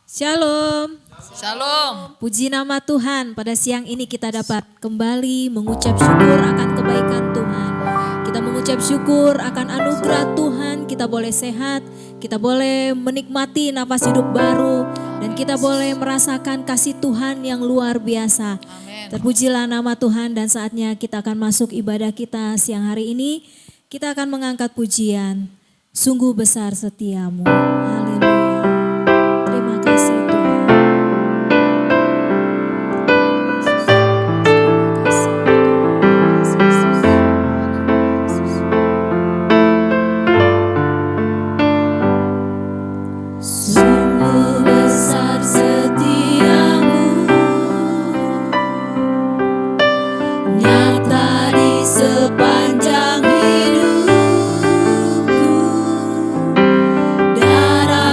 Shalom. Shalom. Puji nama Tuhan, pada siang ini kita dapat kembali mengucap syukur akan kebaikan Tuhan. Kita mengucap syukur akan anugerah Tuhan, kita boleh sehat, kita boleh menikmati nafas hidup baru, dan kita boleh merasakan kasih Tuhan yang luar biasa. Amin. Terpujilah nama Tuhan, dan saatnya kita akan masuk ibadah kita siang hari ini. Kita akan mengangkat pujian, sungguh besar setiamu. Haleluya. Terima kasih Tuhan. Sungguh besar setiamu, nyata di sepanjang hidupku. Darah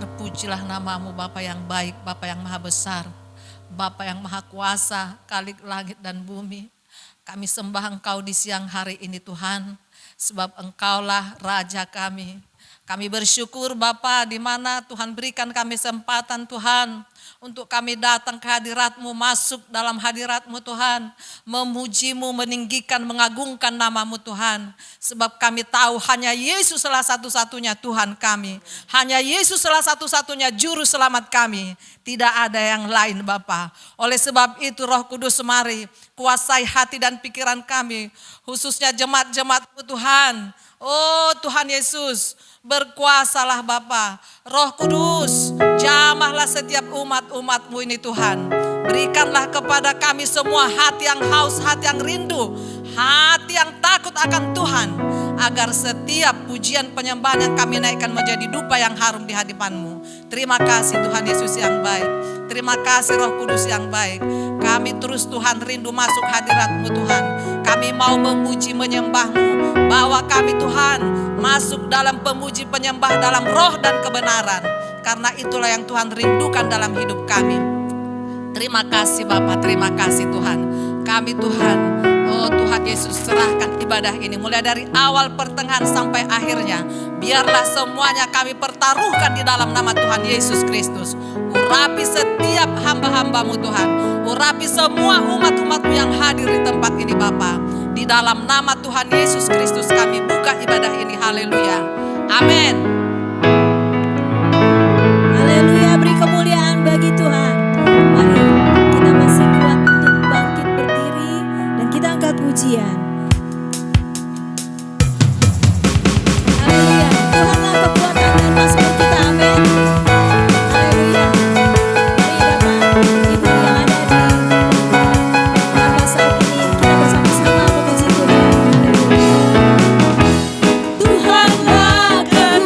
Terpujilah namamu Bapa yang baik, Bapa yang maha besar, Bapa yang maha kuasa, Khalik langit dan bumi. Kami sembah Engkau di siang hari ini Tuhan, sebab Engkaulah Raja kami. Kami bersyukur Bapa, di mana Tuhan berikan kami kesempatan Tuhan untuk kami datang ke hadirat-Mu, masuk dalam hadirat-Mu Tuhan, memuji-Mu, meninggikan, mengagungkan nama-Mu Tuhan. Sebab kami tahu hanya Yesus salah satu-satunya Tuhan kami. Hanya Yesus salah satu-satunya juru selamat kami. Tidak ada yang lain Bapa. Oleh sebab itu Roh Kudus mari kuasai hati dan pikiran kami, khususnya jemaat-jemaat-Mu Tuhan. Oh Tuhan Yesus, berkuasalah Bapa. Roh Kudus, jamahlah setiap umat-umat-Mu ini Tuhan. Berikanlah kepada kami semua hati yang haus, hati yang rindu, hati yang takut akan Tuhan, agar setiap pujian penyembahan yang kami naikkan menjadi dupa yang harum di hadapan-Mu. Terima kasih Tuhan Yesus yang baik. Terima kasih Roh Kudus yang baik. Kami terus Tuhan rindu masuk hadirat-Mu Tuhan. Kami mau memuji menyembah-Mu. Bawa kami Tuhan masuk dalam pemuji penyembah dalam roh dan kebenaran. Karena itulah yang Tuhan rindukan dalam hidup kami. Terima kasih Bapa, terima kasih Tuhan. Kami Tuhan, oh Tuhan Yesus, serahkan ibadah ini mulai dari awal pertengahan sampai akhirnya. Biarlah semuanya kami pertaruhkan di dalam nama Tuhan Yesus Kristus. Urapi setiap hamba-hamba-Mu Tuhan. Urapi semua umat-umat-Mu yang hadir di tempat ini Bapa. Di dalam nama Tuhan Yesus Kristus kami buka ibadah ini. Haleluya. Amin. Haleluya, beri kemuliaan bagi Tuhan. Mari kita masih kuat untuk bangkit berdiri dan kita angkat pujian. Haleluya, Tuhanlah kekuatan dan mazmur kita. Amin. Haleluya. Mari Bapak, Ibu yang ada di tempat saat ini, kita bersama-sama memuji Tuhan. Haleluya. Tuhanlah kekuatan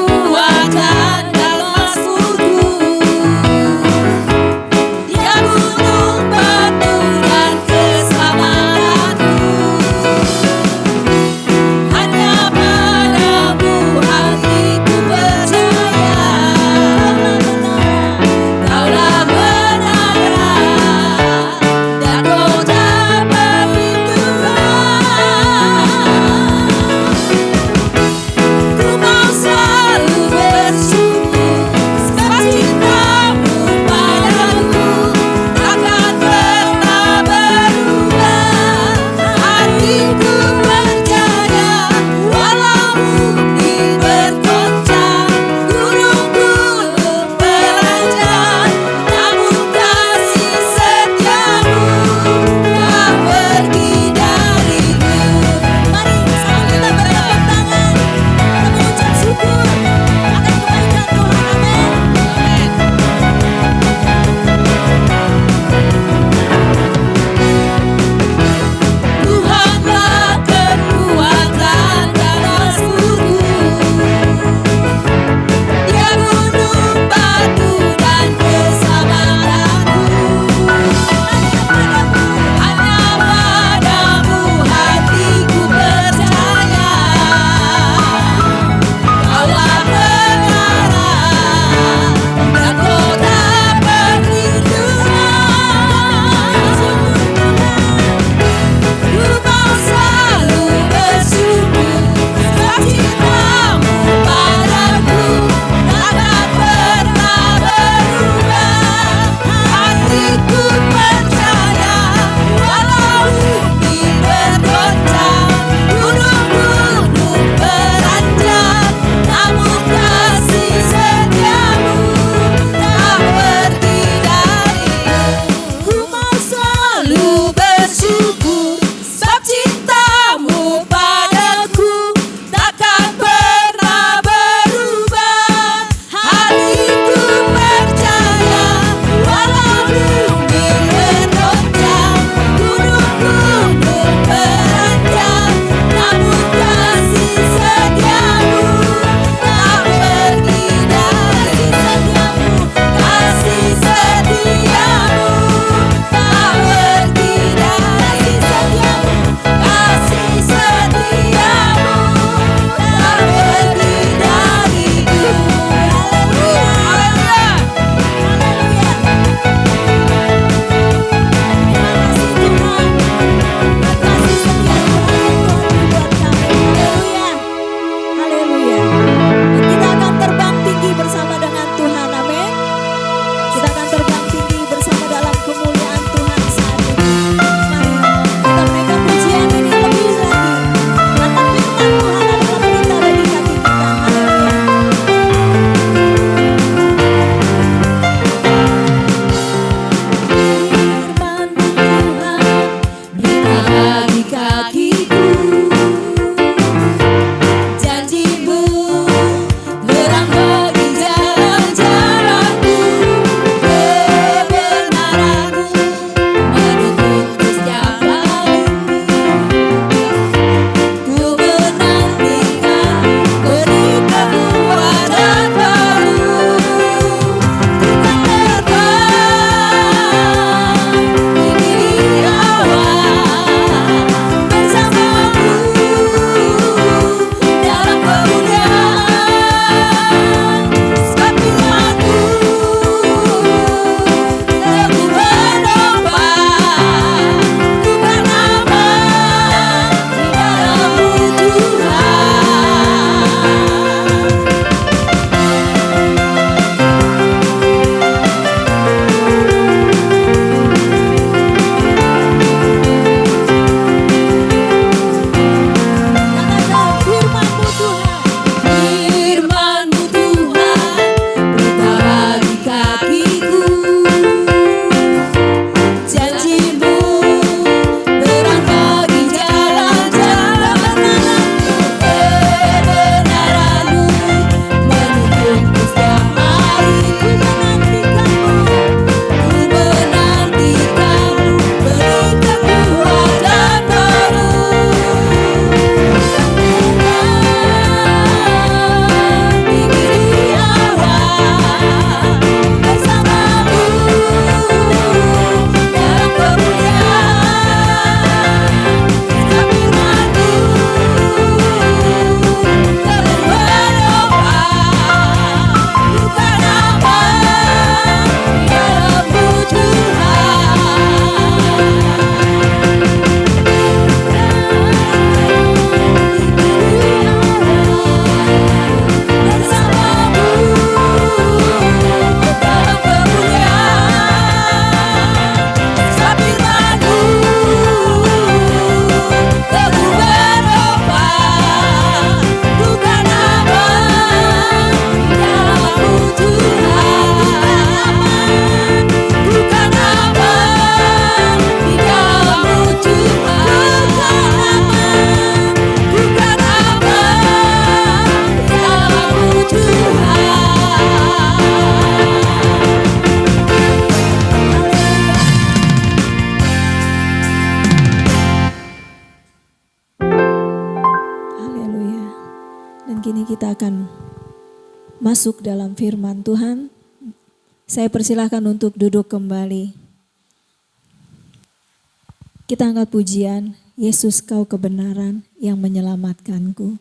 masuk dalam firman Tuhan. Saya persilahkan untuk duduk kembali. Kita angkat pujian, Yesus kau kebenaran yang menyelamatkanku.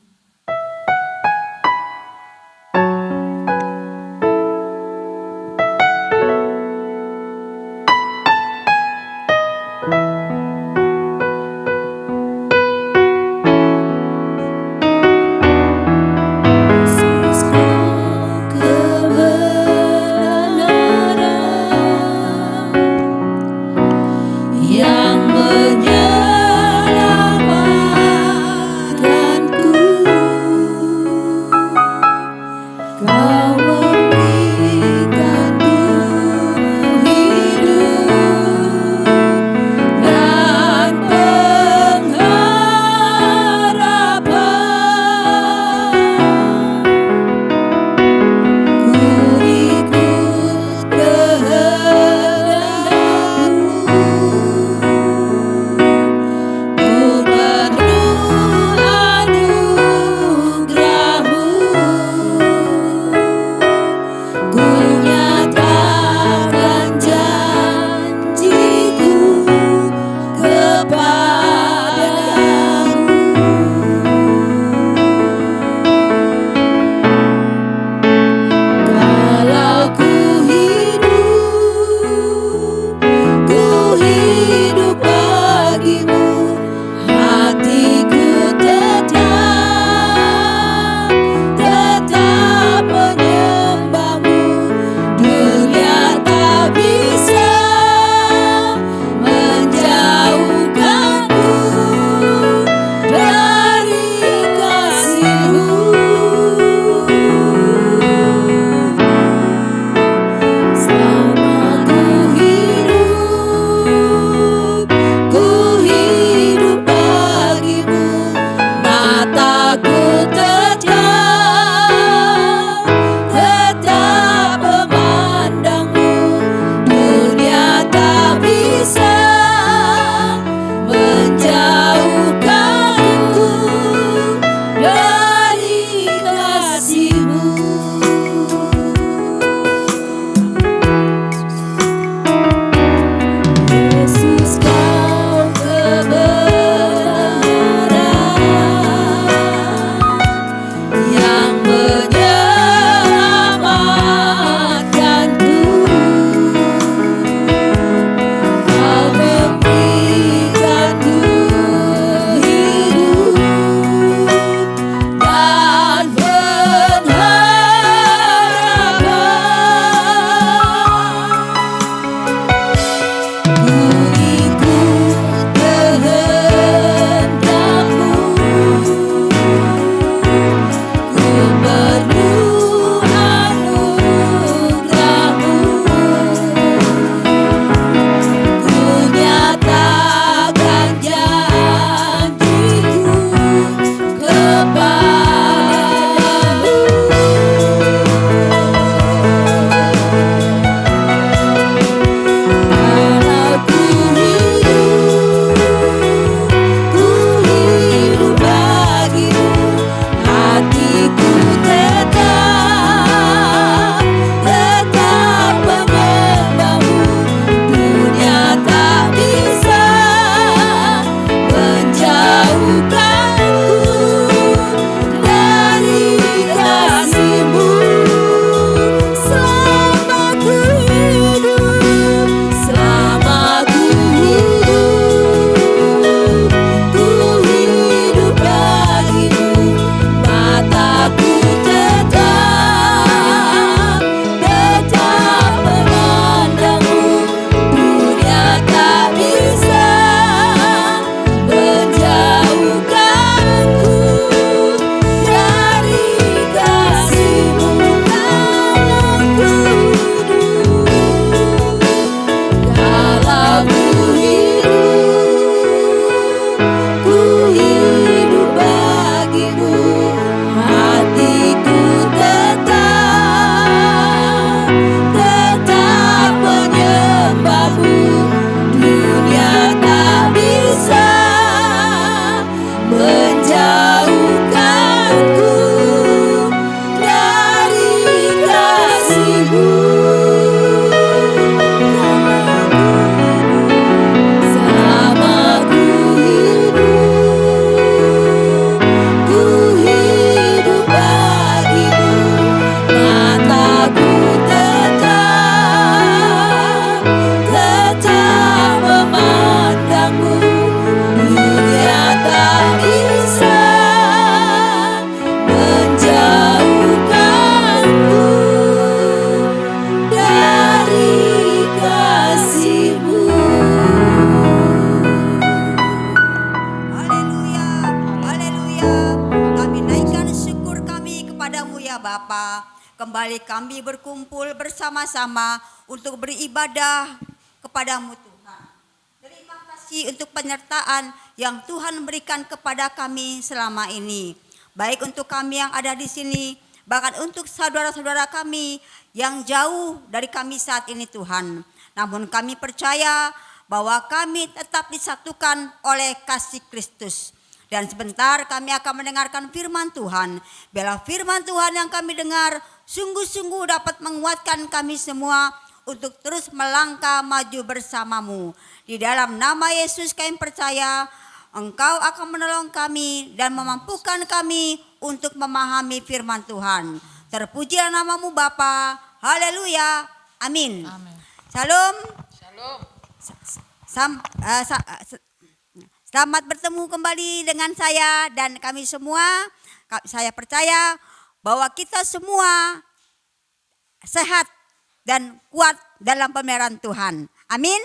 kembali kami berkumpul bersama-sama untuk beribadah kepadamu Tuhan. Terima kasih untuk penyertaan yang Tuhan berikan kepada kami selama ini. Baik untuk kami yang ada di sini, bahkan untuk saudara-saudara kami yang jauh dari kami saat ini Tuhan. Namun kami percaya bahwa kami tetap disatukan oleh kasih Kristus. Dan sebentar kami akan mendengarkan firman Tuhan. Biarlah firman Tuhan yang kami dengar sungguh-sungguh dapat menguatkan kami semua untuk terus melangkah maju bersamamu. Di dalam nama Yesus kami percaya Engkau akan menolong kami dan memampukan kami untuk memahami firman Tuhan. Terpujilah namamu Bapa. Haleluya. Amin. Amin. Shalom. Shalom. Selamat bertemu kembali dengan saya dan kami semua. Saya percaya bahwa kita semua sehat dan kuat dalam pemeliharaan Tuhan. Amin.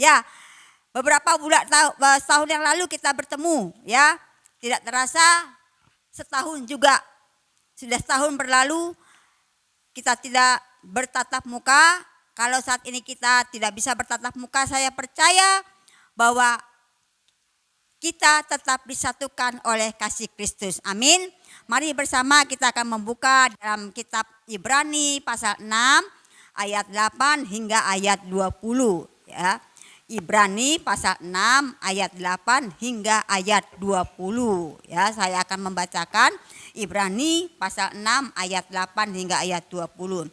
Ya, beberapa tahun yang lalu kita bertemu, ya. Tidak terasa setahun juga. Sudah setahun berlalu, kita tidak bertatap muka. Kalau saat ini kita tidak bisa bertatap muka, saya percaya bahwa kita tetap disatukan oleh kasih Kristus. Amin. Mari bersama kita akan membuka dalam kitab Ibrani pasal 6 ayat 8 hingga ayat 20, ya. Ibrani pasal 6 ayat 8 hingga ayat 20, ya. Saya akan membacakan Ibrani pasal 6 ayat 8 hingga ayat 20.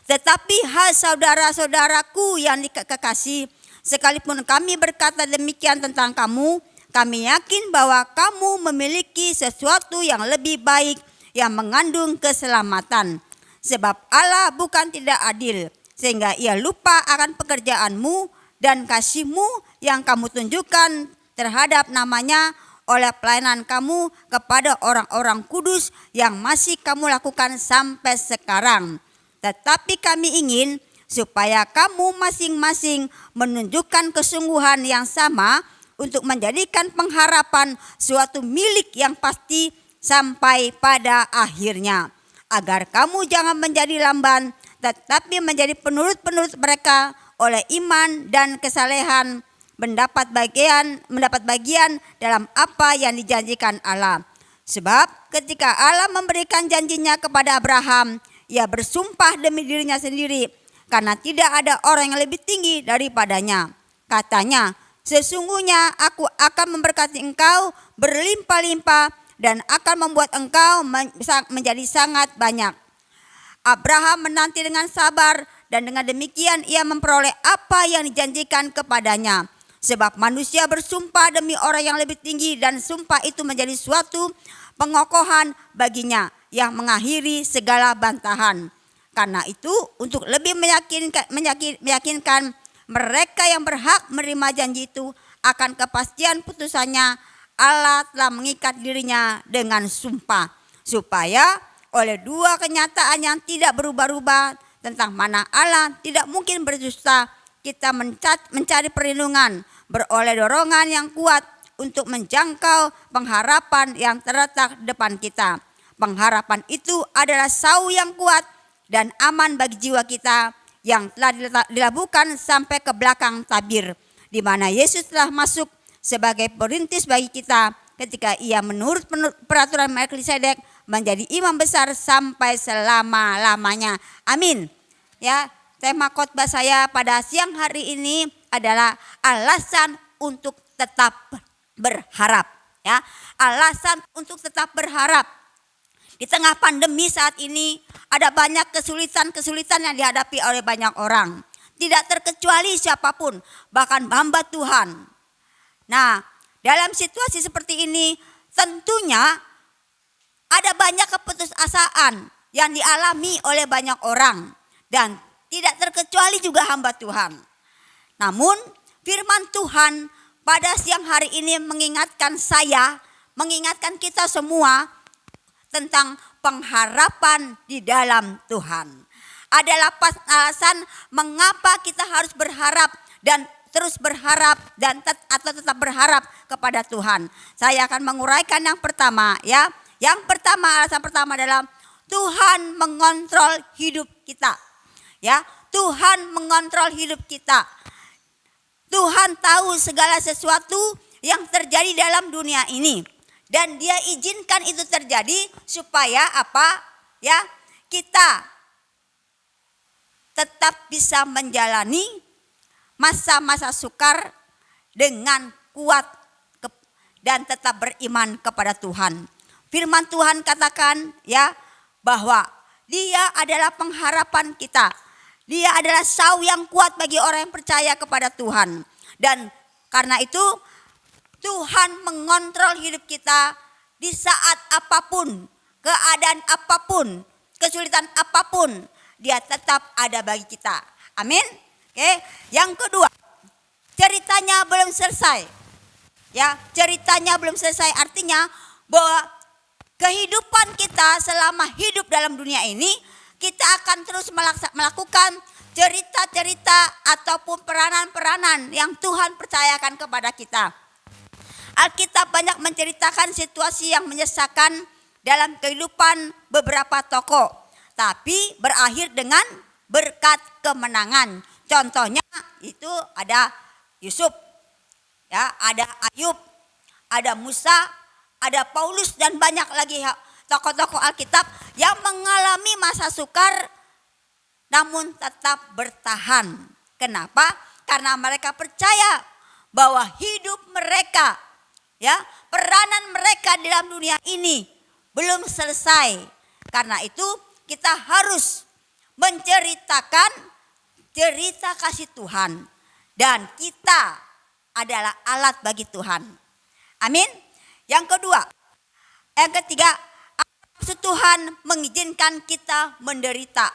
Tetapi hai saudara-saudaraku yang dikasihi, sekalipun kami berkata demikian tentang kamu, kami yakin bahwa kamu memiliki sesuatu yang lebih baik yang mengandung keselamatan. Sebab Allah bukan tidak adil, sehingga ia lupa akan pekerjaanmu dan kasihmu yang kamu tunjukkan terhadap namanya oleh pelayanan kamu kepada orang-orang kudus yang masih kamu lakukan sampai sekarang. Tetapi kami ingin supaya kamu masing-masing menunjukkan kesungguhan yang sama untuk menjadikan pengharapan suatu milik yang pasti sampai pada akhirnya. Agar kamu jangan menjadi lamban, tetapi menjadi penurut-penurut mereka oleh iman dan kesalehan, mendapat bagian dalam apa yang dijanjikan Allah. Sebab ketika Allah memberikan janjinya kepada Abraham, ia bersumpah demi dirinya sendiri, karena tidak ada orang yang lebih tinggi daripadanya. Katanya, sesungguhnya aku akan memberkati engkau berlimpah-limpah dan akan membuat engkau menjadi sangat banyak. Abraham menanti dengan sabar dan dengan demikian ia memperoleh apa yang dijanjikan kepadanya. Sebab manusia bersumpah demi orang yang lebih tinggi dan sumpah itu menjadi suatu pengokohan baginya yang mengakhiri segala bantahan. Karena itu untuk lebih meyakinkan mereka yang berhak menerima janji itu akan kepastian putusannya, Allah telah mengikat dirinya dengan sumpah. Supaya oleh dua kenyataan yang tidak berubah-ubah tentang mana Allah tidak mungkin berdusta, kita mencari perlindungan, beroleh dorongan yang kuat untuk menjangkau pengharapan yang terletak depan kita. Pengharapan itu adalah sau yang kuat dan aman bagi jiwa kita yang telah dilabuhkan sampai ke belakang tabir, di mana Yesus telah masuk sebagai perintis bagi kita ketika ia menurut peraturan Melkisedek menjadi imam besar sampai selama-lamanya. Amin. Ya, tema khotbah saya pada siang hari ini adalah alasan untuk tetap berharap, ya. Alasan untuk tetap berharap. Di tengah pandemi saat ini ada banyak kesulitan-kesulitan yang dihadapi oleh banyak orang. Tidak terkecuali siapapun, bahkan hamba Tuhan. Nah, dalam situasi seperti ini tentunya ada banyak keputusasaan yang dialami oleh banyak orang. Dan tidak terkecuali juga hamba Tuhan. Namun firman Tuhan pada siang hari ini mengingatkan saya, mengingatkan kita semua tentang pengharapan di dalam Tuhan. Adalah alasan mengapa kita harus berharap dan terus berharap dan tetap berharap kepada Tuhan. Saya akan menguraikan yang pertama, ya. Yang pertama, alasan pertama adalah Tuhan mengontrol hidup kita. Ya, Tuhan mengontrol hidup kita. Tuhan tahu segala sesuatu yang terjadi dalam dunia ini. Dan dia izinkan itu terjadi supaya apa? Ya, kita tetap bisa menjalani masa-masa sukar dengan kuat dan tetap beriman kepada Tuhan. Firman Tuhan katakan ya bahwa dia adalah pengharapan kita. Dia adalah sau yang kuat bagi orang yang percaya kepada Tuhan. Dan karena itu Tuhan mengontrol hidup kita di saat apapun, keadaan apapun, kesulitan apapun, dia tetap ada bagi kita. Amin. Oke. Yang kedua, ceritanya belum selesai. Ya, ceritanya belum selesai artinya bahwa kehidupan kita selama hidup dalam dunia ini, kita akan terus melakukan cerita-cerita ataupun peranan-peranan yang Tuhan percayakan kepada kita. Alkitab banyak menceritakan situasi yang menyesakan dalam kehidupan beberapa tokoh, tapi berakhir dengan berkat kemenangan. Contohnya itu ada Yusuf, ya, ada Ayub, ada Musa, ada Paulus dan banyak lagi tokoh-tokoh Alkitab yang mengalami masa sukar namun tetap bertahan. Kenapa? Karena mereka percaya bahwa hidup mereka, ya, peranan mereka dalam dunia ini belum selesai. Karena itu kita harus menceritakan cerita kasih Tuhan dan kita adalah alat bagi Tuhan. Amin. Yang kedua, yang ketiga, maksud Tuhan mengizinkan kita menderita.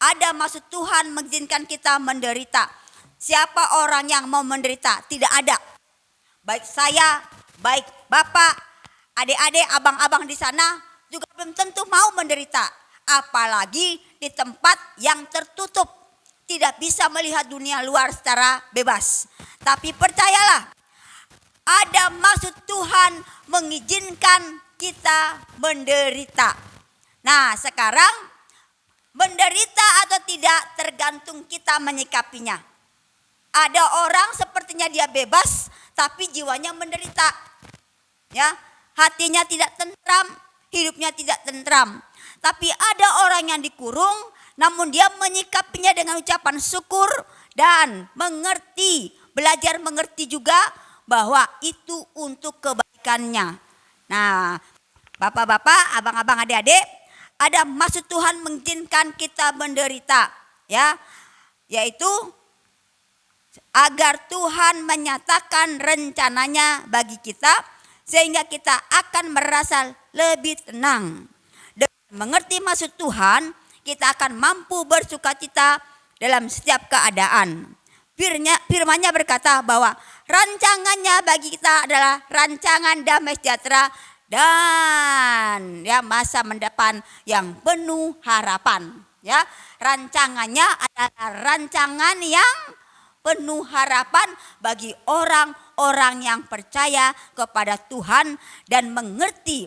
Ada maksud Tuhan mengizinkan kita menderita. Siapa orang yang mau menderita? Tidak ada. Baik saya, baik bapak, adik-adik, abang-abang di sana juga belum tentu mau menderita. Apalagi di tempat yang tertutup. Tidak bisa melihat dunia luar secara bebas. Tapi percayalah, ada maksud Tuhan mengizinkan kita menderita. Nah, sekarang menderita atau tidak tergantung kita menyikapinya. Ada orang sepertinya dia bebas tapi jiwanya menderita. Ya, hatinya tidak tentram, hidupnya tidak tentram. Tapi ada orang yang dikurung namun dia menyikapinya dengan ucapan syukur dan mengerti, belajar mengerti juga bahwa itu untuk kebaikannya. Nah, bapak-bapak, abang-abang, adik-adik, ada maksud Tuhan mengizinkan kita menderita, ya, yaitu agar Tuhan menyatakan rencananya bagi kita sehingga kita akan merasa lebih tenang. Dengan mengerti maksud Tuhan, kita akan mampu bersukacita dalam setiap keadaan. Firman-Nya berkata bahwa rancangannya bagi kita adalah rancangan damai sejahtera dan ya masa mendepan yang penuh harapan. Ya, rancangannya adalah rancangan yang penuh harapan bagi orang-orang yang percaya kepada Tuhan dan mengerti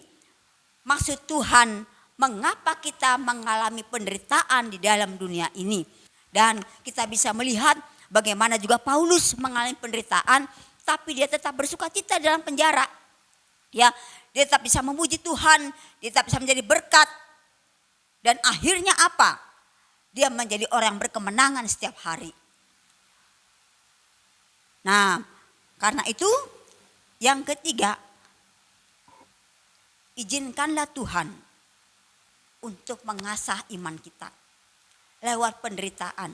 maksud Tuhan mengapa kita mengalami penderitaan di dalam dunia ini. Dan kita bisa melihat bagaimana juga Paulus mengalami penderitaan tapi dia tetap bersukacita dalam penjara. Ya, dia tetap bisa memuji Tuhan, dia tetap bisa menjadi berkat. Dan akhirnya apa? Dia menjadi orang yang berkemenangan setiap hari. Nah, karena itu yang ketiga, izinkanlah Tuhan untuk mengasah iman kita lewat penderitaan.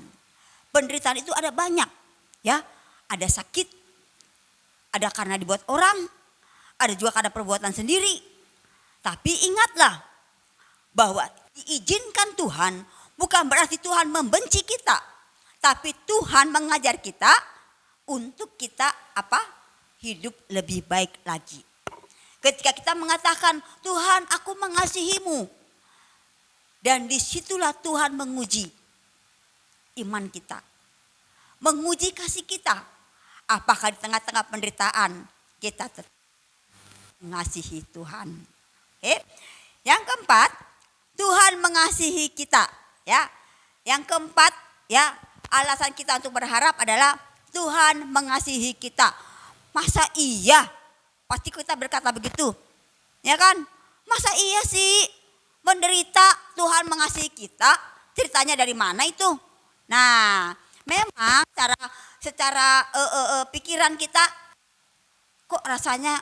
Penderitaan itu ada banyak, ya. Ada sakit, ada karena dibuat orang, ada juga karena perbuatan sendiri. Tapi ingatlah bahwa diizinkan Tuhan bukan berarti Tuhan membenci kita, tapi Tuhan mengajar kita untuk kita apa? Hidup lebih baik lagi. Ketika kita mengatakan, Tuhan aku mengasihimu. Dan disitulah Tuhan menguji iman kita. Menguji kasih kita. Apakah di tengah-tengah penderitaan kita tetap mengasihi Tuhan. Oke. Yang keempat, Tuhan mengasihi kita, ya. Yang keempat, ya, alasan kita untuk berharap adalah Tuhan mengasihi kita. Masa iya? Pasti kita berkata begitu. Ya kan? Masa iya sih menderita Tuhan mengasihi kita? Ceritanya dari mana itu? Nah, memang secara pikiran kita kok rasanya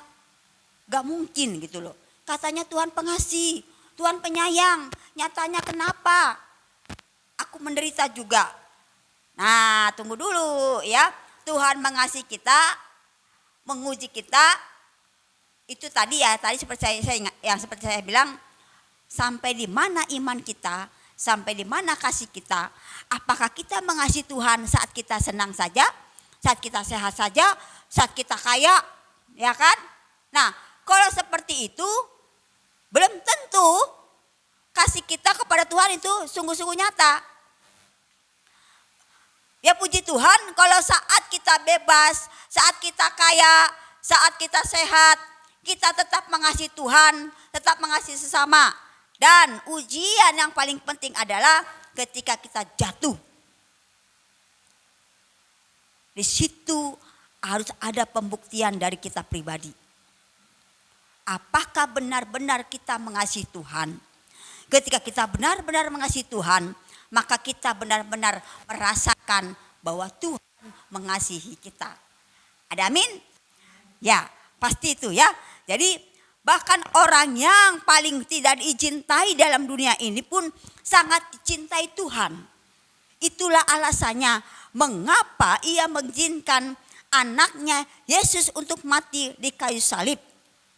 gak mungkin gitu loh. Katanya Tuhan pengasih, Tuhan penyayang. Nyatanya kenapa? Aku menderita juga. Nah, tunggu dulu ya. Tuhan mengasihi kita, menguji kita. Itu tadi ya, tadi seperti saya bilang, sampai di mana iman kita, sampai di mana kasih kita. Apakah kita mengasihi Tuhan saat kita senang saja, saat kita sehat saja, saat kita kaya, ya kan? Nah, kalau seperti itu, belum tentu kasih kita kepada Tuhan itu sungguh-sungguh nyata. Ya puji Tuhan kalau saat kita bebas, saat kita kaya, saat kita sehat, kita tetap mengasihi Tuhan, tetap mengasihi sesama. Dan ujian yang paling penting adalah ketika kita jatuh. Di situ harus ada pembuktian dari kita pribadi. Apakah benar-benar kita mengasihi Tuhan? Ketika kita benar-benar mengasihi Tuhan, maka kita benar-benar merasakan bahwa Tuhan mengasihi kita. Ada amin? Ya, pasti itu ya. Jadi bahkan orang yang paling tidak dicintai dalam dunia ini pun sangat dicintai Tuhan. Itulah alasannya mengapa ia mengizinkan anaknya Yesus untuk mati di kayu salib.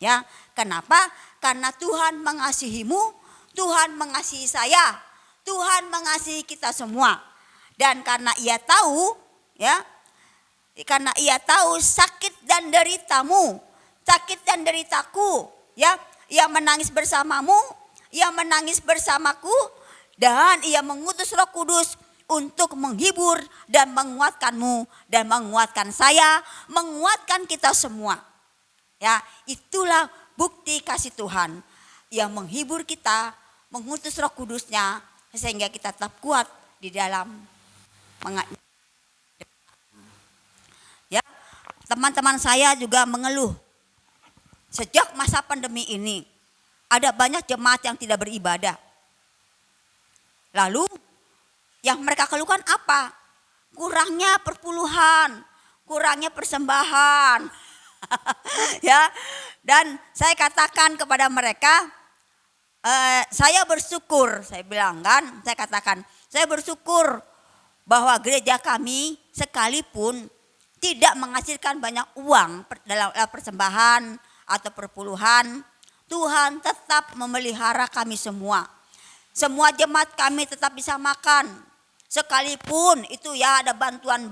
Ya, kenapa? Karena Tuhan mengasihimu, Tuhan mengasihi saya, Tuhan mengasihi kita semua. Dan karena ia tahu, ya, karena ia tahu sakit dan deritamu, sakit dan deritaku, ya, ia menangis bersamamu, ia menangis bersamaku, dan ia mengutus Roh Kudus untuk menghibur dan menguatkanmu dan menguatkan saya, menguatkan kita semua. Ya, itulah bukti kasih Tuhan. Ia menghibur kita, mengutus Roh Kudusnya sehingga kita tetap kuat di dalam ya, teman-teman saya juga mengeluh. Sejak masa pandemi ini ada banyak jemaat yang tidak beribadah. Lalu yang mereka keluhkan apa? Kurangnya perpuluhan, kurangnya persembahan. Ya, dan saya katakan kepada mereka, saya bersyukur, saya bilang kan, saya katakan, saya bersyukur bahwa gereja kami sekalipun tidak menghasilkan banyak uang dalam persembahan atau perpuluhan, Tuhan tetap memelihara kami semua. Semua jemaat kami tetap bisa makan. Sekalipun itu ya ada bantuan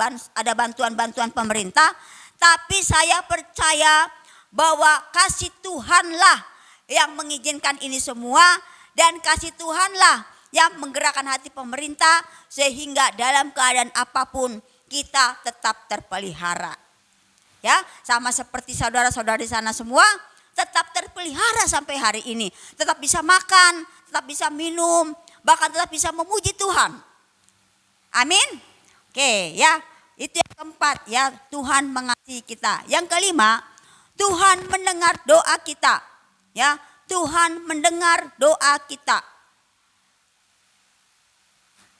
pemerintah, tapi saya percaya bahwa kasih Tuhanlah yang mengizinkan ini semua, dan kasih Tuhanlah yang menggerakkan hati pemerintah sehingga dalam keadaan apapun kita tetap terpelihara. Ya, sama seperti saudara-saudara di sana semua tetap terpelihara sampai hari ini. Tetap bisa makan, tetap bisa minum, bahkan tetap bisa memuji Tuhan. Amin. Oke, ya. Itu yang keempat ya, Tuhan mengasihi kita. Yang kelima, Tuhan mendengar doa kita. Ya, Tuhan mendengar doa kita.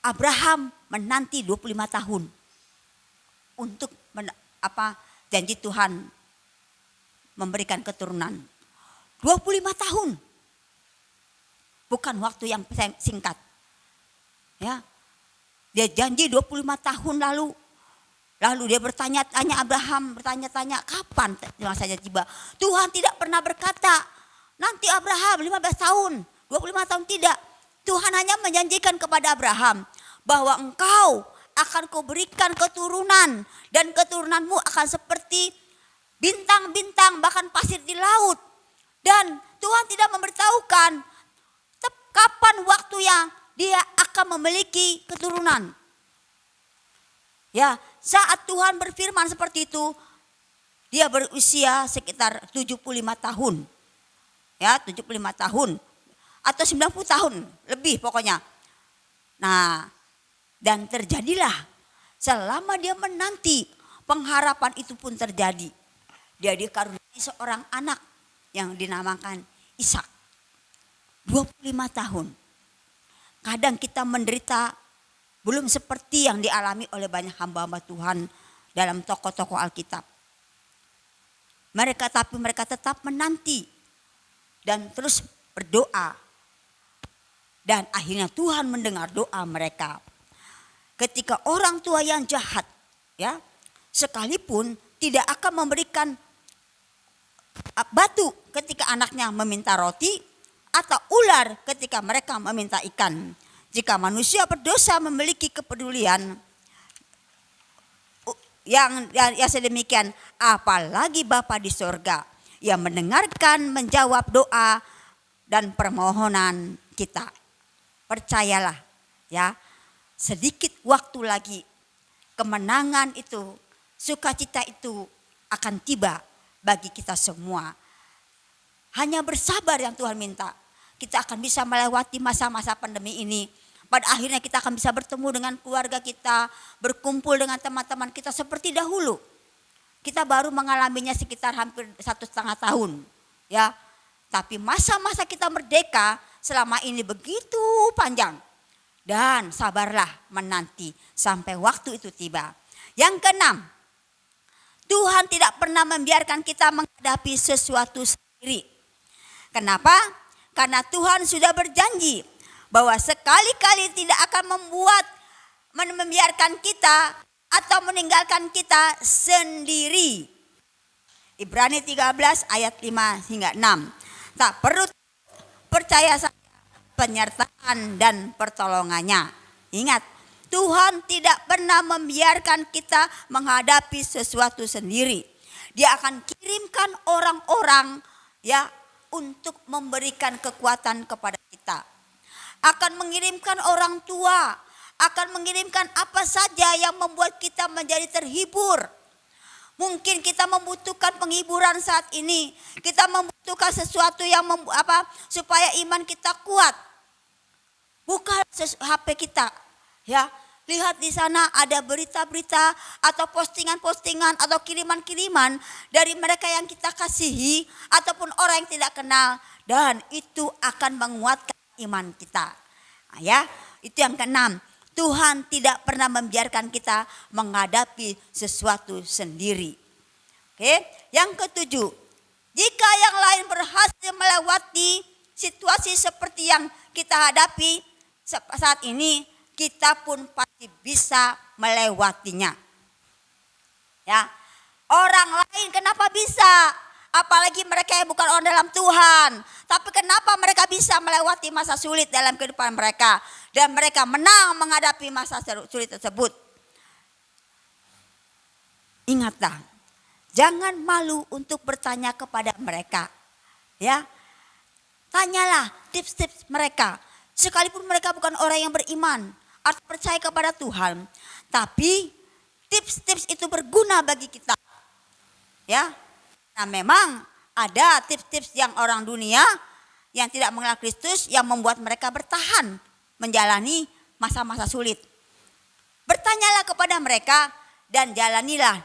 Abraham menanti 25 tahun untuk janji Tuhan memberikan keturunan. 25 tahun. Bukan waktu yang singkat. Ya. Dia janji 25 tahun lalu. Lalu dia bertanya-tanya, Abraham bertanya-tanya, kapan masanya tiba? Tuhan tidak pernah berkata, nanti Abraham 15 tahun, 25 tahun tidak. Tuhan hanya menjanjikan kepada Abraham bahwa engkau akan kuberikan keturunan, dan keturunanmu akan seperti bintang-bintang, bahkan pasir di laut. Dan Tuhan tidak memberitahukan kapan waktu yang dia akan memiliki keturunan. Ya, saat Tuhan berfirman seperti itu, dia berusia sekitar 75 tahun. Ya, 75 tahun. atau 90 tahun lebih pokoknya. Nah, dan terjadilah selama dia menanti, pengharapan itu pun terjadi. Dia dikaruniai seorang anak yang dinamakan Ishak. 25 tahun. Kadang kita menderita belum seperti yang dialami oleh banyak hamba-hamba Tuhan dalam tokoh-tokoh Alkitab. Tapi mereka tetap menanti dan terus berdoa. Dan akhirnya Tuhan mendengar doa mereka. Ketika orang tua yang jahat, ya, sekalipun tidak akan memberikan batu ketika anaknya meminta roti, atau ular ketika mereka meminta ikan. Jika manusia berdosa memiliki kepedulian yang sedemikian, apalagi Bapa di sorga yang mendengarkan, menjawab doa dan permohonan kita. Percayalah, ya, sedikit waktu lagi kemenangan itu, sukacita itu akan tiba bagi kita semua. Hanya bersabar yang Tuhan minta. Kita akan bisa melewati masa-masa pandemi ini. Pada akhirnya kita akan bisa bertemu dengan keluarga kita, berkumpul dengan teman-teman kita seperti dahulu. Kita baru mengalaminya sekitar hampir 1,5 tahun, ya. Tapi masa-masa kita merdeka selama ini begitu panjang. Dan sabarlah menanti sampai waktu itu tiba. Yang keenam, Tuhan tidak pernah membiarkan kita menghadapi sesuatu sendiri. Kenapa? Karena Tuhan sudah berjanji bahwa sekali-kali tidak akan membiarkan kita atau meninggalkan kita sendiri. Ibrani 13 ayat 5 hingga 6. Tak perlu percaya saja penyertaan dan pertolongannya. Ingat, Tuhan tidak pernah membiarkan kita menghadapi sesuatu sendiri. Dia akan kirimkan orang-orang, ya, untuk memberikan kekuatan kepada kita. Akan mengirimkan orang tua, akan mengirimkan apa saja yang membuat kita menjadi terhibur. Mungkin kita membutuhkan penghiburan saat ini. Kita membutuhkan sesuatu yang supaya iman kita kuat. Buka HP kita, ya. Lihat di sana ada berita-berita atau postingan-postingan atau kiriman-kiriman dari mereka yang kita kasihi ataupun orang yang tidak kenal, dan itu akan menguatkan iman kita. Nah, ya, itu yang keenam. Tuhan tidak pernah membiarkan kita menghadapi sesuatu sendiri. Oke, yang ketujuh, jika yang lain berhasil melewati situasi seperti yang kita hadapi saat ini, kita pun pasti bisa melewatinya. Ya, orang lain kenapa bisa? Apalagi mereka yang bukan orang dalam Tuhan. Tapi kenapa mereka bisa melewati masa sulit dalam kehidupan mereka? Dan mereka menang menghadapi masa sulit tersebut. Ingatlah, jangan malu untuk bertanya kepada mereka. Ya, tanyalah tips-tips mereka. Sekalipun mereka bukan orang yang beriman atau percaya kepada Tuhan, tapi tips-tips itu berguna bagi kita. Ya. Nah, memang ada tips-tips yang orang dunia yang tidak mengenal Kristus yang membuat mereka bertahan menjalani masa-masa sulit. Bertanyalah kepada mereka dan jalanilah.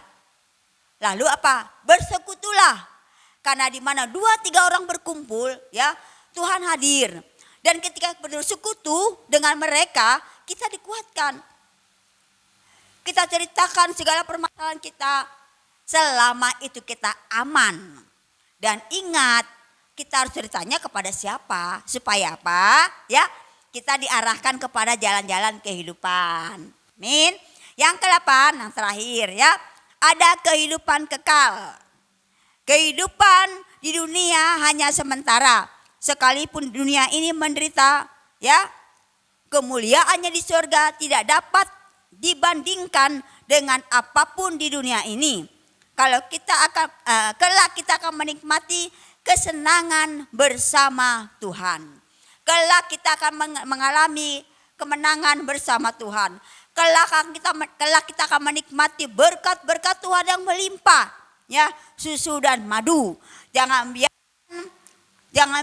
Lalu apa? Bersekutulah. Karena di mana 2-3 orang berkumpul, ya, Tuhan hadir. Dan ketika bersekutu dengan mereka, kita dikuatkan. Kita ceritakan segala permasalahan kita, selama itu kita aman. Dan ingat, kita harus ceritanya kepada siapa? Supaya apa? Ya, kita diarahkan kepada jalan-jalan kehidupan. Amin. Yang ke-8, yang terakhir, ya, ada kehidupan kekal. Kehidupan di dunia hanya sementara. Sekalipun dunia ini menderita, ya, kemuliaannya di surga tidak dapat dibandingkan dengan apapun di dunia ini. Kalau kelak kita akan menikmati kesenangan bersama Tuhan. Kelak kita akan mengalami kemenangan bersama Tuhan. Kelak kita akan menikmati berkat-berkat Tuhan yang melimpah, ya, susu dan madu. Jangan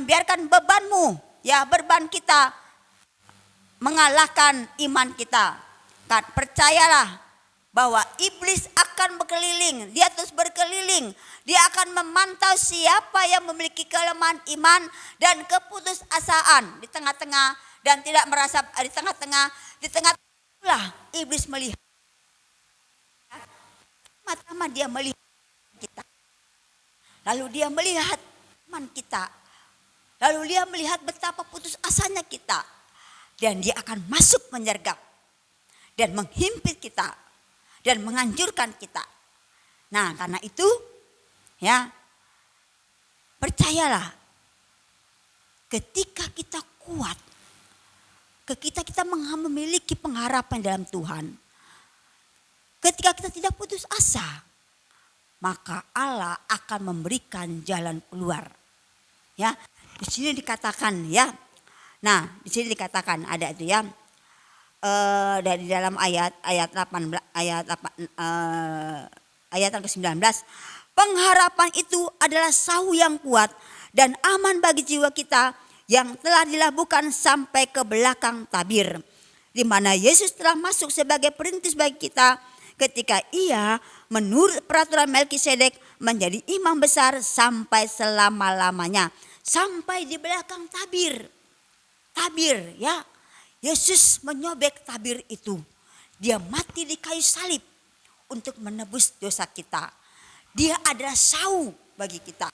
biarkan bebanmu, ya beban kita mengalahkan iman kita. Kan percayalah bahwa iblis akan berkeliling, dia terus berkeliling. Dia akan memantau siapa yang memiliki kelemahan iman dan keputusasaan di tengah-tengah dan tidak merasa di tengah-tengah lah iblis melihat. Pertama dia melihat kita. Lalu dia melihat iman kita. Lalu dia melihat betapa putus asanya kita. Dan dia akan masuk menyergap dan menghimpit kita dan menghancurkan kita. Nah, karena itu ya, percayalah, ketika kita kuat, ketika kita memiliki pengharapan dalam Tuhan, ketika kita tidak putus asa, maka Allah akan memberikan jalan keluar. Ya, di sini dikatakan ya. Nah, di sini dikatakan ada itu ya. Dari dalam ayat 18 ayat yang ke-19, pengharapan itu adalah sahu yang kuat dan aman bagi jiwa kita yang telah dilabuhkan sampai ke belakang tabir, di mana Yesus telah masuk sebagai perintis bagi kita ketika ia menurut peraturan Melkisedek menjadi imam besar sampai selama-lamanya, sampai di belakang tabir. Tabir ya. Yesus menyobek tabir itu. Dia mati di kayu salib untuk menebus dosa kita. Dia adalah sahu bagi kita.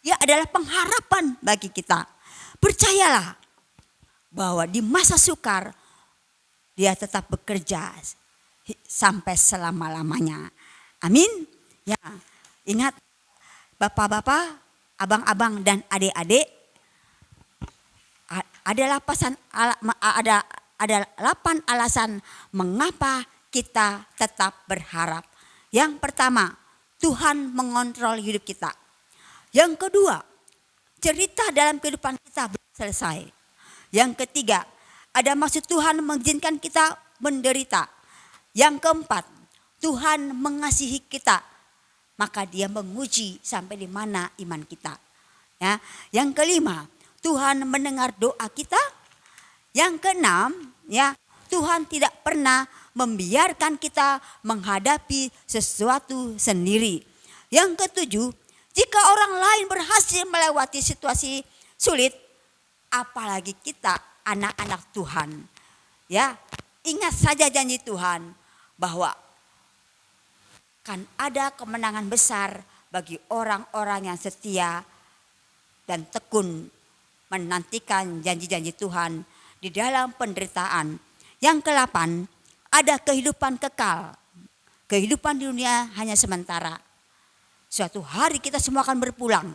Dia adalah pengharapan bagi kita. Percayalah bahwa di masa sukar dia tetap bekerja sampai selama-lamanya. Amin. Ya, ingat bapak-bapak, abang-abang dan adik-adik, ada 8 alasan mengapa kita tetap berharap. Yang pertama, Tuhan mengontrol hidup kita. Yang kedua, cerita dalam kehidupan kita belum selesai. Yang ketiga, ada maksud Tuhan mengizinkan kita menderita. Yang keempat, Tuhan mengasihi kita, maka Dia menguji sampai di mana iman kita. Ya, yang kelima, Tuhan mendengar doa kita. Yang keenam, ya, Tuhan tidak pernah membiarkan kita menghadapi sesuatu sendiri. Yang ketujuh, jika orang lain berhasil melewati situasi sulit, apalagi kita anak-anak Tuhan. Ya, ingat saja janji Tuhan bahwa kan ada kemenangan besar bagi orang-orang yang setia dan tekun menantikan janji-janji Tuhan di dalam penderitaan. Yang ke-8, ada kehidupan kekal. Kehidupan di dunia hanya sementara. Suatu hari kita semua akan berpulang.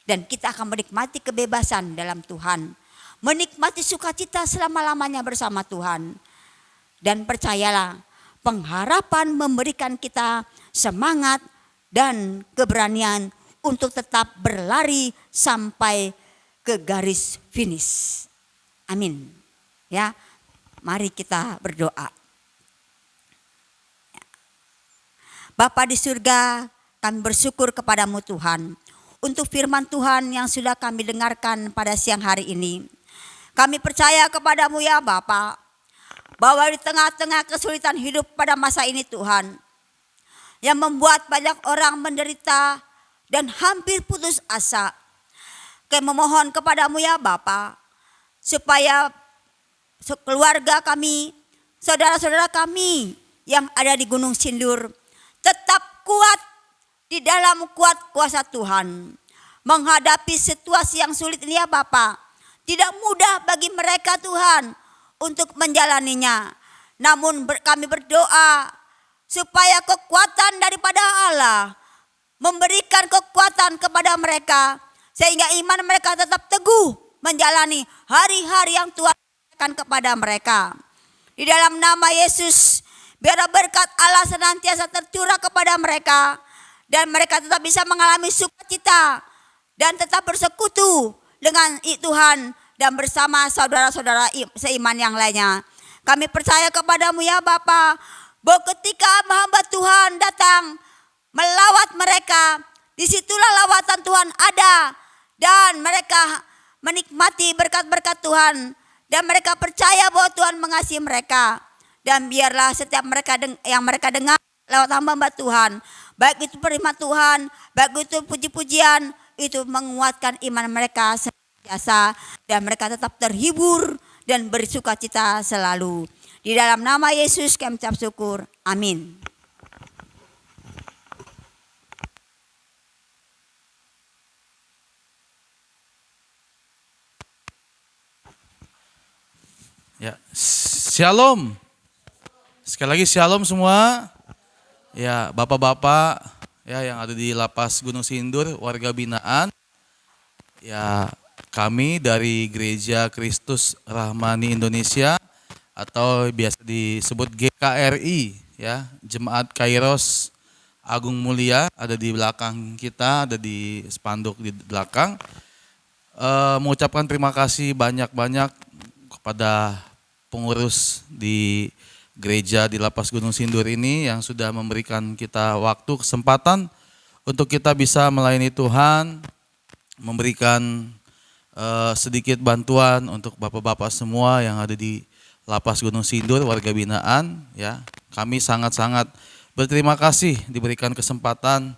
Dan kita akan menikmati kebebasan dalam Tuhan. Menikmati sukacita selama-lamanya bersama Tuhan. Dan percayalah, pengharapan memberikan kita semangat dan keberanian untuk tetap berlari sampai ke garis finish. Amin. Ya, mari kita berdoa. Bapa di surga, kami bersyukur kepadamu Tuhan untuk firman Tuhan yang sudah kami dengarkan pada siang hari ini. Kami percaya kepadamu ya Bapa, bahwa di tengah-tengah kesulitan hidup pada masa ini Tuhan, yang membuat banyak orang menderita dan hampir putus asa, kami memohon kepadamu ya Bapa, supaya keluarga kami, saudara-saudara kami yang ada di Gunung Sindur tetap kuat di dalam kuat kuasa Tuhan. Menghadapi situasi yang sulit ini ya Bapa, tidak mudah bagi mereka Tuhan untuk menjalaninya. Namun kami berdoa supaya kekuatan daripada Allah memberikan kekuatan kepada mereka, sehingga iman mereka tetap teguh menjalani hari-hari yang Tuhan berikan kepada mereka. Di dalam nama Yesus, biar berkat Allah senantiasa tercurah kepada mereka. Dan mereka tetap bisa mengalami sukacita dan tetap bersekutu dengan Tuhan dan bersama saudara-saudara seiman yang lainnya. Kami percaya kepadamu ya Bapa, bahwa ketika hamba Tuhan datang melawat mereka, disitulah lawatan Tuhan ada. Dan mereka menikmati berkat-berkat Tuhan dan mereka percaya bahwa Tuhan mengasihi mereka. Dan biarlah setiap yang mereka dengar lewat hamba Tuhan, baik itu firman Tuhan, baik itu puji-pujian, itu menguatkan iman mereka senantiasa dan mereka tetap terhibur dan bersukacita selalu. Di dalam nama Yesus kami ucap syukur. Amin. Ya, shalom. Sekali lagi shalom semua. Ya, bapak-bapak ya yang ada di Lapas Gunung Sindur, warga binaan. Ya, kami dari Gereja Kristus Rahmani Indonesia atau biasa disebut GKRI ya, Jemaat Kairos Agung Mulia, ada di belakang kita, ada di spanduk di belakang. Mengucapkan terima kasih banyak-banyak kepada pengurus di gereja di Lapas Gunung Sindur ini yang sudah memberikan kita waktu, kesempatan untuk kita bisa melayani Tuhan, memberikan sedikit bantuan untuk bapak-bapak semua yang ada di Lapas Gunung Sindur, warga binaan. Ya, kami sangat-sangat berterima kasih diberikan kesempatan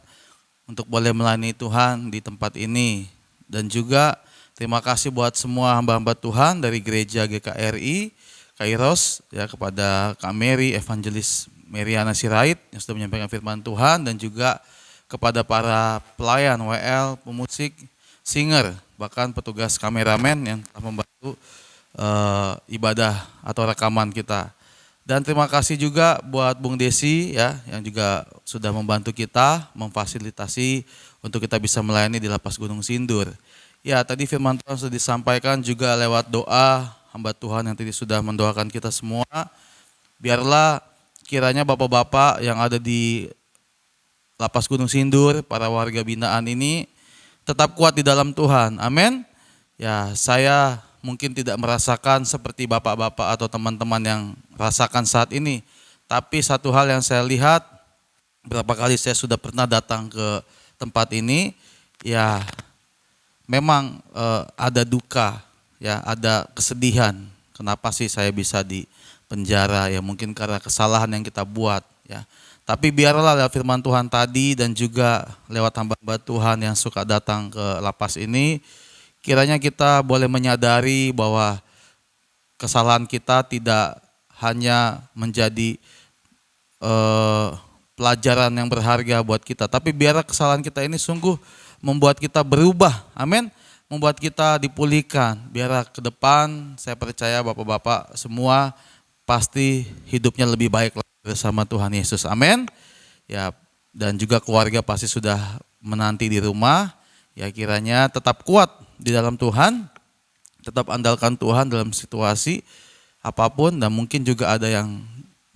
untuk boleh melayani Tuhan di tempat ini. Dan juga terima kasih buat semua hamba-hamba Tuhan dari gereja GKRI Kairos ya, kepada Kak Mary, Evangelis Meriana Sirait yang sudah menyampaikan firman Tuhan, dan juga kepada para pelayan WL, pemusik, singer, bahkan petugas kameramen yang telah membantu ibadah atau rekaman kita. Dan terima kasih juga buat Bung Desi ya yang juga sudah membantu kita memfasilitasi untuk kita bisa melayani di Lapas Gunung Sindur. Ya, tadi firman Tuhan sudah disampaikan juga lewat doa hamba Tuhan yang tadi sudah mendoakan kita semua. Biarlah kiranya bapak-bapak yang ada di Lapas Gunung Sindur, para warga binaan ini tetap kuat di dalam Tuhan. Amin. Ya, saya mungkin tidak merasakan seperti bapak-bapak atau teman-teman yang rasakan saat ini. Tapi satu hal yang saya lihat, berapa kali saya sudah pernah datang ke tempat ini, ya memang ada duka, ya ada kesedihan. Kenapa sih saya bisa di penjara? Ya mungkin karena kesalahan yang kita buat, ya. Tapi biarlah lewat firman Tuhan tadi dan juga lewat hamba-hamba Tuhan yang suka datang ke lapas ini, kiranya kita boleh menyadari bahwa kesalahan kita tidak hanya menjadi pelajaran yang berharga buat kita, tapi biarlah kesalahan kita ini sungguh membuat kita berubah. Amin. Membuat kita dipulihkan. Biar ke depan saya percaya bapak-bapak semua pasti hidupnya lebih baik bersama Tuhan Yesus. Amin. Ya, dan juga keluarga pasti sudah menanti di rumah. Ya, kiranya tetap kuat di dalam Tuhan. Tetap andalkan Tuhan dalam situasi apapun, dan mungkin juga ada yang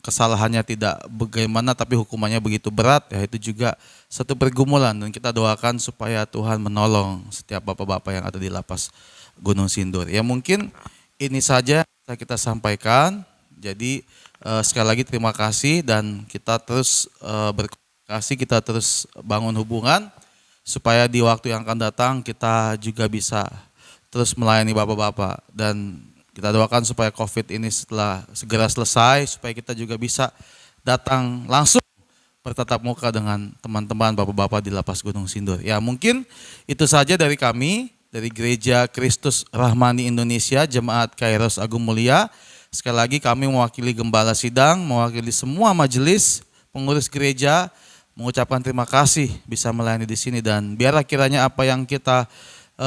kesalahannya tidak bagaimana tapi hukumannya begitu berat, ya itu juga satu pergumulan, dan kita doakan supaya Tuhan menolong setiap bapak-bapak yang ada di Lapas Gunung Sindur. Ya mungkin ini saja yang kita sampaikan. Jadi sekali lagi terima kasih, dan kita terus berkomunikasi, kita terus bangun hubungan supaya di waktu yang akan datang kita juga bisa terus melayani bapak-bapak, dan kita doakan supaya COVID ini setelah segera selesai, supaya kita juga bisa datang langsung bertatap muka dengan teman-teman bapak-bapak di Lapas Gunung Sindur. Ya mungkin itu saja dari kami, dari Gereja Kristus Rahmani Indonesia, Jemaat Kairos Agung Mulia. Sekali lagi kami mewakili Gembala Sidang, mewakili semua majelis, pengurus gereja, mengucapkan terima kasih bisa melayani di sini, dan biarlah kiranya apa yang kita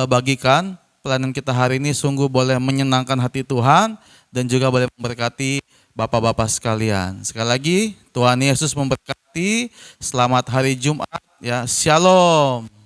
bagikan, pelayanan kita hari ini sungguh boleh menyenangkan hati Tuhan dan juga boleh memberkati bapak-bapak sekalian. Sekali lagi Tuhan Yesus memberkati. Selamat hari Jumat ya. Shalom.